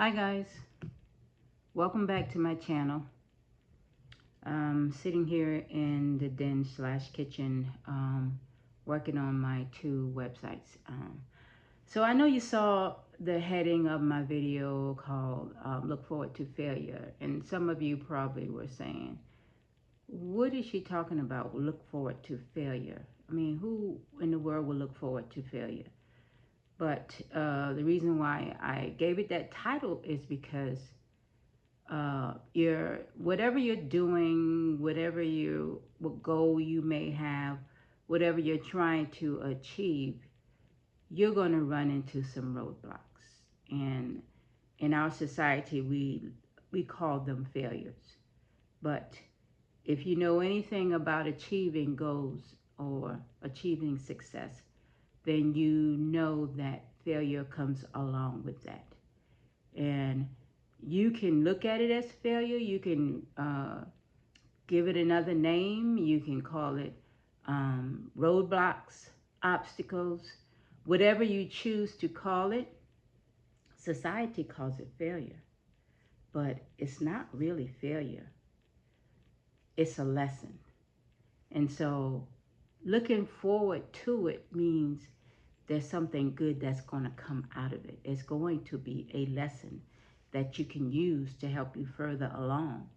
Hi guys, welcome back to my channel. I'm sitting here in the den slash kitchen working on my two websites. So I know you saw the heading of my video called Look Forward to Failure, and some of you probably were saying, what is she talking about, look forward to failure? I mean, who in the world will look forward to failure? But the reason why I gave it that title is because your whatever you're doing, what goal you may have, whatever you're trying to achieve, you're going to run into some roadblocks. And in our society, we call them failures. But if you know anything about achieving goals or achieving success, then you know that failure comes along with that. And you can look at it as failure. You can give it another name. You can call it roadblocks, obstacles, whatever you choose to call it. Society calls it failure, but it's not really failure. It's a lesson. And so looking forward to it means there's something good that's going to come out of it. It's going to be a lesson that you can use to help you further along.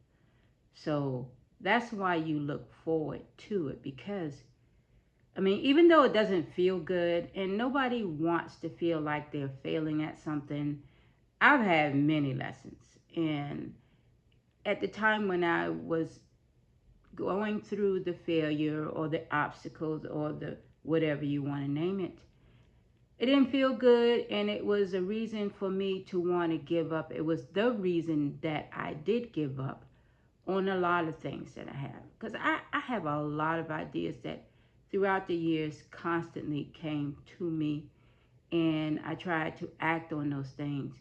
So that's why you look forward to it, because I mean, even though it doesn't feel good and nobody wants to feel like they're failing at something, I've had many lessons. And at the time when I was going through the failure or the obstacles or the whatever you want to name it, it didn't feel good, and it was a reason for me to want to give up. It was the reason that I did give up on a lot of things that I have. Because I have a lot of ideas that throughout the years constantly came to me, and I tried to act on those things.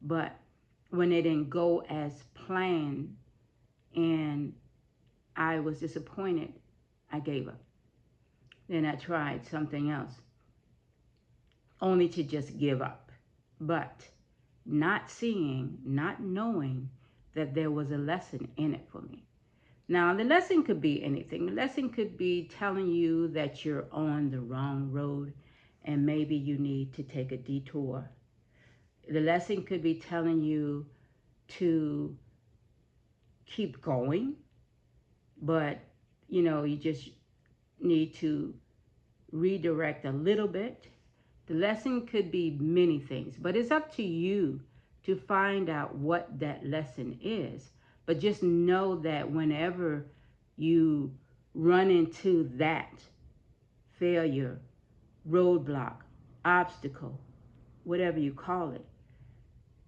But when they didn't go as planned and I was disappointed, I gave up. Then I tried something else, only to just give up. But not seeing, not knowing that there was a lesson in it for me. Now, the lesson could be anything. The lesson could be telling you that you're on the wrong road and maybe you need to take a detour. The lesson could be telling you to keep going, but you just need to redirect a little bit. The lesson could be many things, but it's up to you to find out what that lesson is. But just know that whenever you run into that failure, roadblock, obstacle, whatever you call it,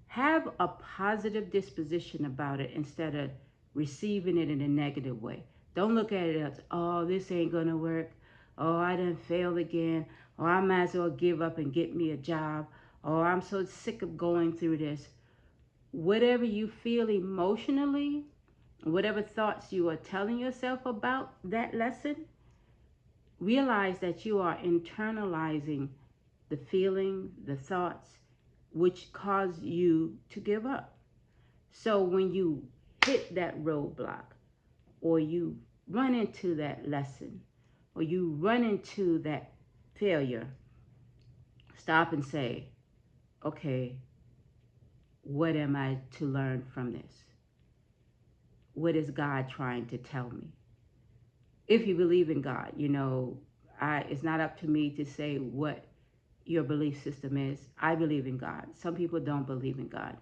have a positive disposition about it instead of receiving it in a negative way. Don't look at it as, oh, this ain't gonna work. Oh, I done failed again. Or I might as well give up and get me a job. Or I'm so sick of going through this. Whatever you feel emotionally, whatever thoughts you are telling yourself about that lesson, realize that you are internalizing the feeling, the thoughts, which cause you to give up. So when you hit that roadblock, or you run into that lesson, or you run into that failure, stop and say, okay, what am I to learn from this? What is God trying to tell me? If you believe in God, it's not up to me to say what your belief system is. I believe in God. Some people don't believe in God.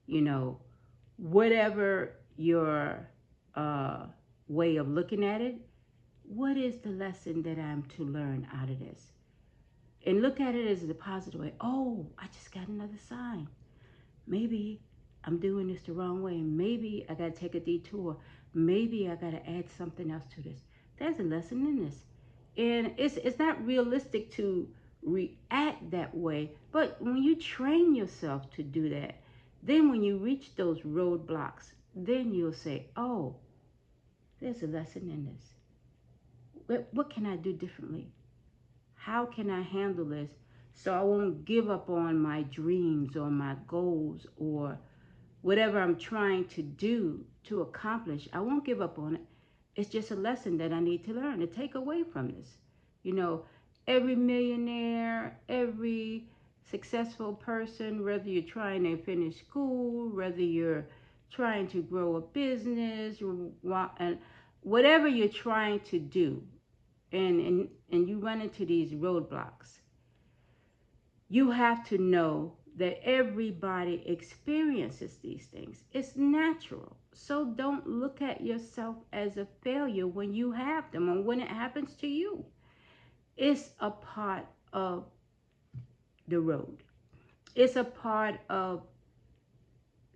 You know, whatever your way of looking at it, what is the lesson that I'm to learn out of this? And look at it as a positive way. Oh, I just got another sign. Maybe I'm doing this the wrong way. Maybe I got to take a detour. Maybe I got to add something else to this. There's a lesson in this. And it's not realistic to react that way. But when you train yourself to do that, then when you reach those roadblocks, then you'll say, oh, there's a lesson in this. What can I do differently? How can I handle this so I won't give up on my dreams or my goals or whatever I'm trying to do to accomplish, I won't give up on it. It's just a lesson that I need to learn to take away from this. You know, every millionaire, every successful person, whether you're trying to finish school, whether you're trying to grow a business, and whatever you're trying to do, and you run into these roadblocks, you have to know that everybody experiences these things. It's natural. So don't look at yourself as a failure when you have them or when it happens to you. It's a part of the road. It's a part of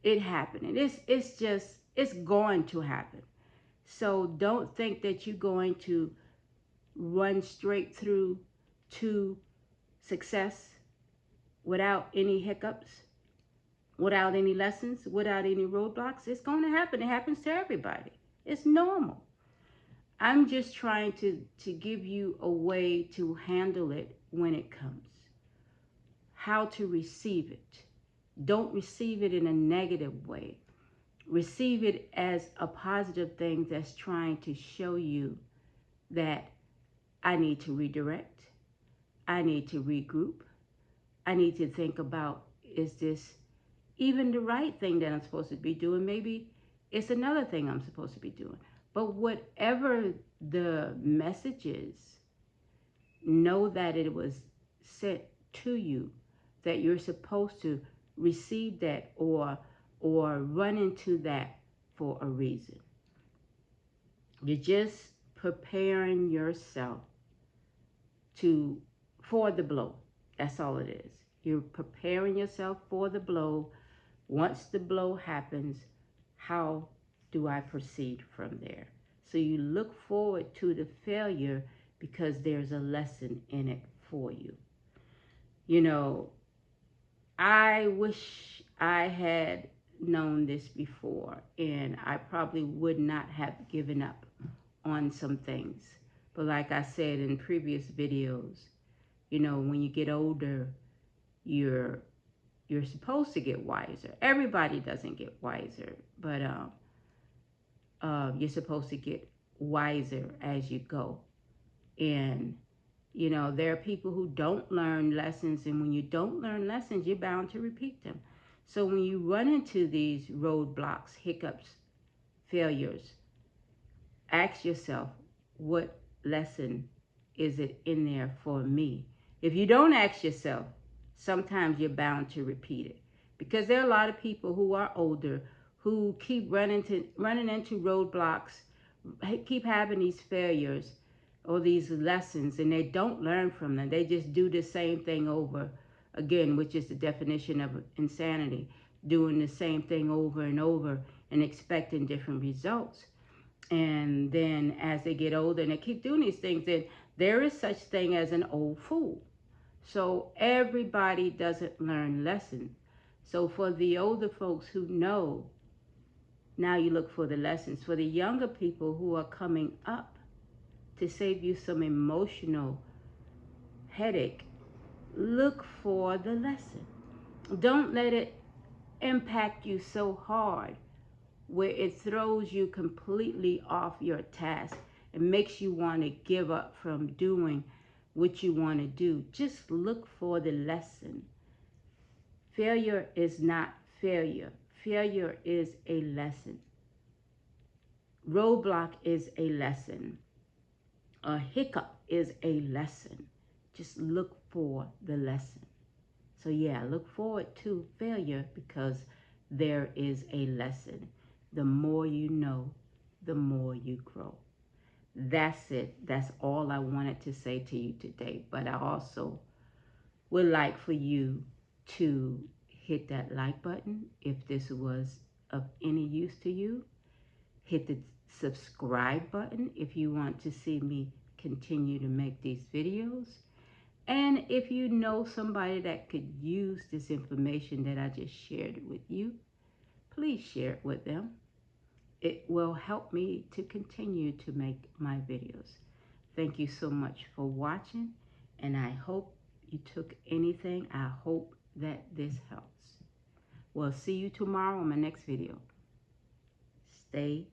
it happening. It's going to happen. So don't think that you're going to run straight through to success without any hiccups, without any lessons, without any roadblocks. It's going to happen. It happens to everybody. It's normal. I'm just trying to give you a way to handle it when it comes, how to receive it. Don't receive it in a negative way. Receive it as a positive thing that's trying to show you that I need to redirect, I need to regroup, I need to think about, is this even the right thing that I'm supposed to be doing? Maybe it's another thing I'm supposed to be doing. But whatever the message is, know that it was sent to you, that you're supposed to receive that or run into that for a reason. You're just preparing yourself to for the blow. That's all it is. You're preparing yourself for the blow. Once the blow happens, how do I proceed from there? So you look forward to the failure because there's a lesson in it for you. You know, I wish I had known this before, and I probably would not have given up on some things. But like I said in previous videos, you know, when you get older, you're you're supposed to get wiser. Everybody doesn't get wiser, but you're supposed to get wiser as you go. And you know, there are people who don't learn lessons, and when you don't learn lessons, you're bound to repeat them. So when you run into these roadblocks, hiccups, failures, ask yourself, what lesson is it in there for me? If you don't ask yourself, sometimes you're bound to repeat it. Because there are a lot of people who are older who keep running into roadblocks, keep having these failures or these lessons, and they don't learn from them. They just do the same thing over again, which is the definition of insanity, doing the same thing over and over and expecting different results. And then as they get older and they keep doing these things, then there is such thing as an old fool. So everybody doesn't learn lessons. So for the older folks who know, now you look for the lessons. For the younger people who are coming up, to save you some emotional headache, look for the lesson. Don't let it impact you so hard where it throws you completely off your task and makes you want to give up from doing what you want to do. Just look for the lesson. Failure is not failure. Failure is a lesson. Roadblock is a lesson. A hiccup is a lesson. Just look for the lesson. So yeah, look forward to failure because there is a lesson. The more you know, the more you grow. That's it. That's all I wanted to say to you today. But I also would like for you to hit that like button if this was of any use to you. Hit the subscribe button if you want to see me continue to make these videos. And if you know somebody that could use this information that I just shared with you, please share it with them. It will help me to continue to make my videos. Thank you so much for watching, and I hope you took anything. I hope that this helps. Well, see you tomorrow on my next video. Stay